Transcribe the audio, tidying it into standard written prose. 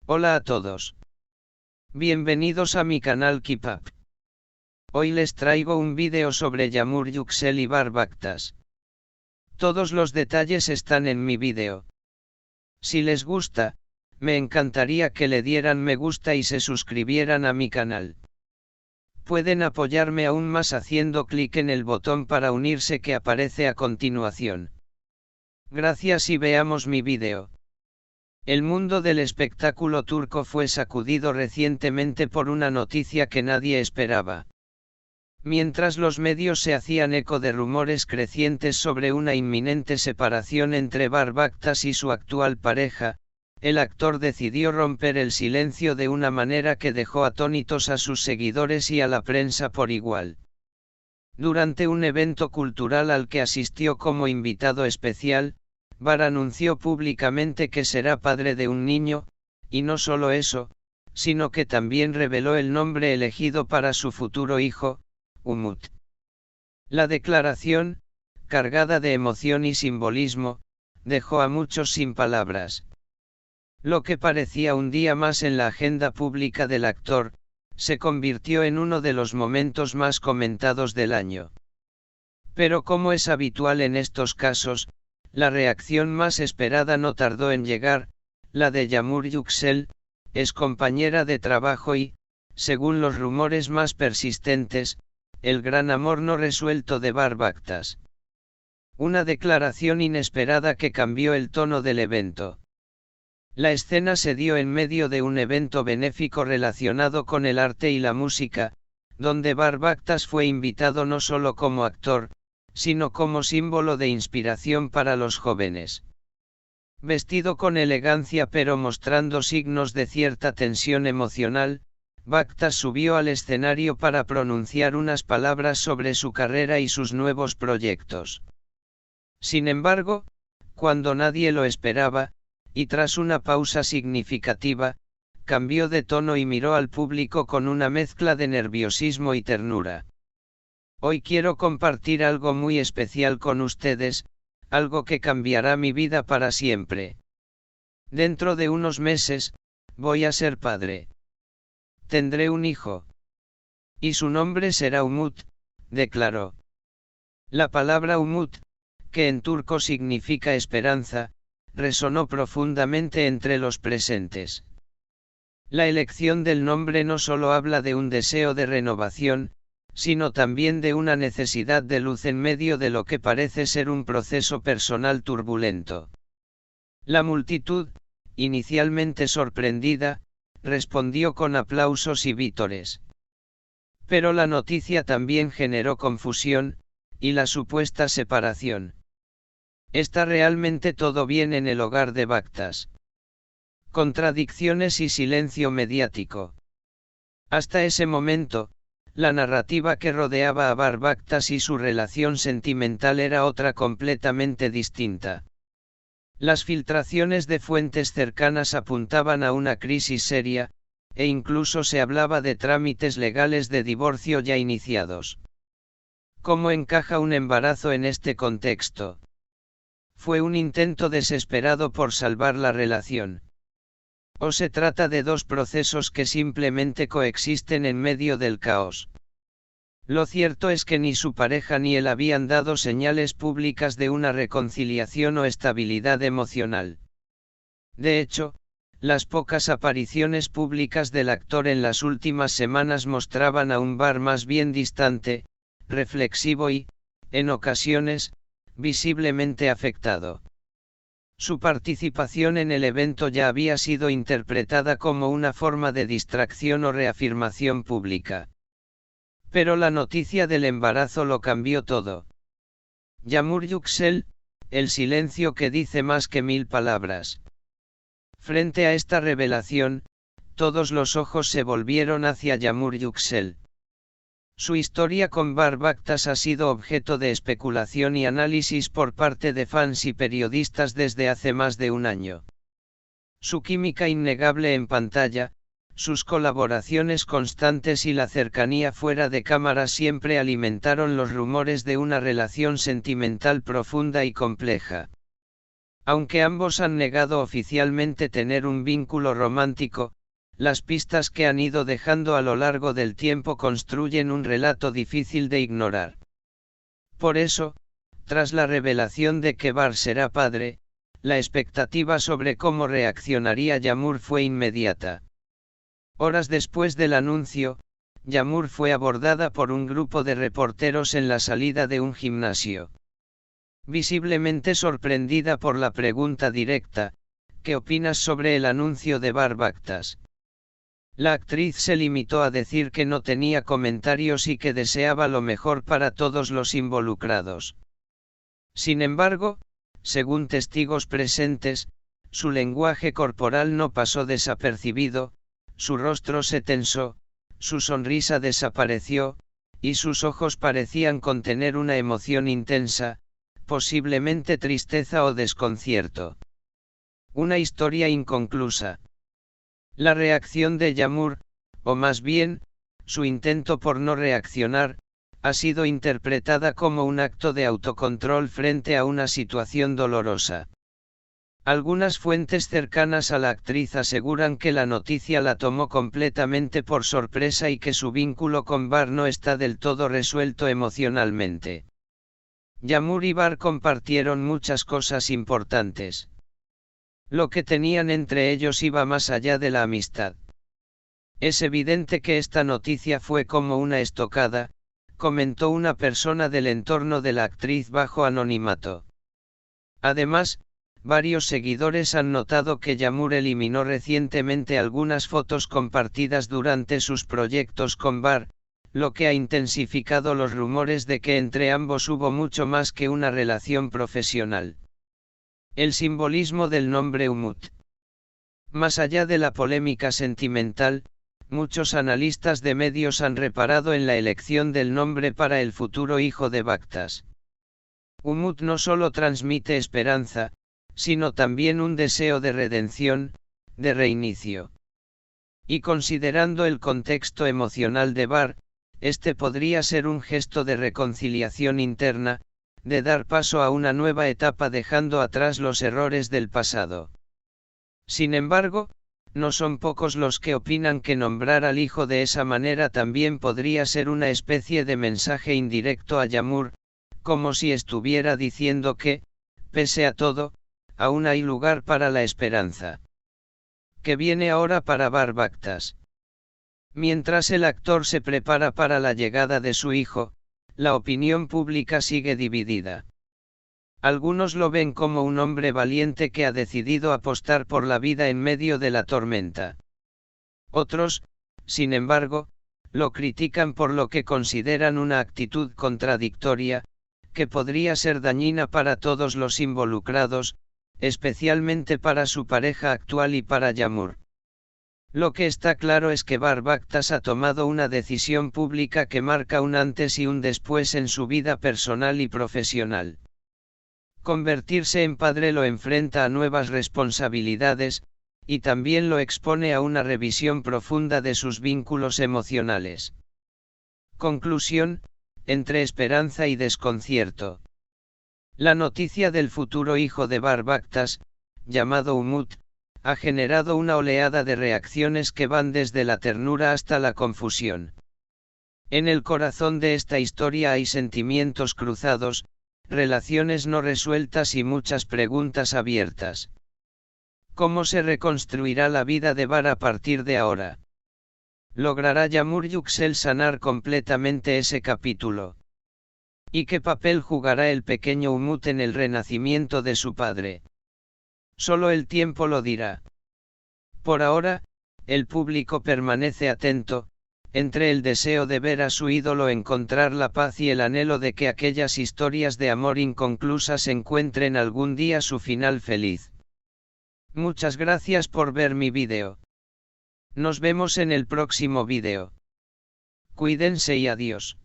Hola a todos. Bienvenidos a mi canal Keep Up. Hoy les traigo un vídeo sobre Yamur Yüksel y Barb Aktas. Todos los detalles están en mi vídeo. Si les gusta, me encantaría que le dieran me gusta y se suscribieran a mi canal. Pueden apoyarme aún más haciendo clic en el botón para unirse que aparece a continuación. Gracias y veamos mi vídeo. El mundo del espectáculo turco fue sacudido recientemente por una noticia que nadie esperaba. Mientras los medios se hacían eco de rumores crecientes sobre una inminente separación entre Barb Aktas y su actual pareja, el actor decidió romper el silencio de una manera que dejó atónitos a sus seguidores y a la prensa por igual. Durante un evento cultural al que asistió como invitado especial, Barb anunció públicamente que será padre de un niño, y no solo eso, sino que también reveló el nombre elegido para su futuro hijo, Umut. La declaración, cargada de emoción y simbolismo, dejó a muchos sin palabras. Lo que parecía un día más en la agenda pública del actor, se convirtió en uno de los momentos más comentados del año. Pero como es habitual en estos casos, la reacción más esperada no tardó en llegar, la de Yamur Yüksel, ex compañera de trabajo y, según los rumores más persistentes, el gran amor no resuelto de Barb Aktas. Una declaración inesperada que cambió el tono del evento. La escena se dio en medio de un evento benéfico relacionado con el arte y la música, donde Barb Aktas fue invitado no solo como actor, sino como símbolo de inspiración para los jóvenes. Vestido con elegancia pero mostrando signos de cierta tensión emocional, Aktas subió al escenario para pronunciar unas palabras sobre su carrera y sus nuevos proyectos. Sin embargo, cuando nadie lo esperaba, y tras una pausa significativa, cambió de tono y miró al público con una mezcla de nerviosismo y ternura. Hoy quiero compartir algo muy especial con ustedes, algo que cambiará mi vida para siempre. Dentro de unos meses, voy a ser padre. Tendré un hijo. Y su nombre será Umut, declaró. La palabra Umut, que en turco significa esperanza, resonó profundamente entre los presentes. La elección del nombre no solo habla de un deseo de renovación, sino también de una necesidad de luz en medio de lo que parece ser un proceso personal turbulento. La multitud, inicialmente sorprendida, respondió con aplausos y vítores. Pero la noticia también generó confusión, y la supuesta separación. ¿Está realmente todo bien en el hogar de Aktas? Contradicciones y silencio mediático. Hasta ese momento, la narrativa que rodeaba a Barb Aktas y su relación sentimental era otra completamente distinta. Las filtraciones de fuentes cercanas apuntaban a una crisis seria, e incluso se hablaba de trámites legales de divorcio ya iniciados. ¿Cómo encaja un embarazo en este contexto? ¿Fue un intento desesperado por salvar la relación? ¿O se trata de dos procesos que simplemente coexisten en medio del caos? Lo cierto es que ni su pareja ni él habían dado señales públicas de una reconciliación o estabilidad emocional. De hecho, las pocas apariciones públicas del actor en las últimas semanas mostraban a un Barb más bien distante, reflexivo y, en ocasiones, visiblemente afectado. Su participación en el evento ya había sido interpretada como una forma de distracción o reafirmación pública. Pero la noticia del embarazo lo cambió todo. Yamur Yüksel, el silencio que dice más que 1000 palabras. Frente a esta revelación, todos los ojos se volvieron hacia Yamur Yüksel. Su historia con Barb Aktas ha sido objeto de especulación y análisis por parte de fans y periodistas desde hace más de un año. Su química innegable en pantalla, sus colaboraciones constantes y la cercanía fuera de cámara siempre alimentaron los rumores de una relación sentimental profunda y compleja. Aunque ambos han negado oficialmente tener un vínculo romántico, las pistas que han ido dejando a lo largo del tiempo construyen un relato difícil de ignorar. Por eso, tras la revelación de que Bar será padre, la expectativa sobre cómo reaccionaría Yağmur fue inmediata. Horas después del anuncio, Yağmur fue abordada por un grupo de reporteros en la salida de un gimnasio. Visiblemente sorprendida por la pregunta directa, ¿qué opinas sobre el anuncio de Bar Baktas? La actriz se limitó a decir que no tenía comentarios y que deseaba lo mejor para todos los involucrados. Sin embargo, según testigos presentes, su lenguaje corporal no pasó desapercibido, su rostro se tensó, su sonrisa desapareció, y sus ojos parecían contener una emoción intensa, posiblemente tristeza o desconcierto. Una historia inconclusa. La reacción de Yağmur, o más bien, su intento por no reaccionar, ha sido interpretada como un acto de autocontrol frente a una situación dolorosa. Algunas fuentes cercanas a la actriz aseguran que la noticia la tomó completamente por sorpresa y que su vínculo con Bar no está del todo resuelto emocionalmente. Yağmur y Bar compartieron muchas cosas importantes. Lo que tenían entre ellos iba más allá de la amistad. Es evidente que esta noticia fue como una estocada, comentó una persona del entorno de la actriz bajo anonimato. Además, varios seguidores han notado que Yağmur eliminó recientemente algunas fotos compartidas durante sus proyectos con Bar, lo que ha intensificado los rumores de que entre ambos hubo mucho más que una relación profesional. El simbolismo del nombre Umut. Más allá de la polémica sentimental, muchos analistas de medios han reparado en la elección del nombre para el futuro hijo de Baktas. Umut no solo transmite esperanza, sino también un deseo de redención, de reinicio. Y considerando el contexto emocional de Bar, este podría ser un gesto de reconciliación interna, de dar paso a una nueva etapa dejando atrás los errores del pasado. Sin embargo, no son pocos los que opinan que nombrar al hijo de esa manera también podría ser una especie de mensaje indirecto a Yağmur, como si estuviera diciendo que, pese a todo, aún hay lugar para la esperanza. ¿Qué viene ahora para Bar Baktas? Mientras el actor se prepara para la llegada de su hijo, la opinión pública sigue dividida. Algunos lo ven como un hombre valiente que ha decidido apostar por la vida en medio de la tormenta. Otros, sin embargo, lo critican por lo que consideran una actitud contradictoria, que podría ser dañina para todos los involucrados, especialmente para su pareja actual y para Yağmur. Lo que está claro es que Bar Baktas ha tomado una decisión pública que marca un antes y un después en su vida personal y profesional. Convertirse en padre lo enfrenta a nuevas responsabilidades, y también lo expone a una revisión profunda de sus vínculos emocionales. Conclusión, entre esperanza y desconcierto. La noticia del futuro hijo de Bar Baktas, llamado Umut, ha generado una oleada de reacciones que van desde la ternura hasta la confusión. En el corazón de esta historia hay sentimientos cruzados, relaciones no resueltas y muchas preguntas abiertas. ¿Cómo se reconstruirá la vida de Bar a partir de ahora? ¿Logrará Yağmur Yüksel sanar completamente ese capítulo? ¿Y qué papel jugará el pequeño Umut en el renacimiento de su padre? Solo el tiempo lo dirá. Por ahora, el público permanece atento, entre el deseo de ver a su ídolo encontrar la paz y el anhelo de que aquellas historias de amor inconclusas encuentren algún día su final feliz. Muchas gracias por ver mi vídeo. Nos vemos en el próximo vídeo. Cuídense y adiós.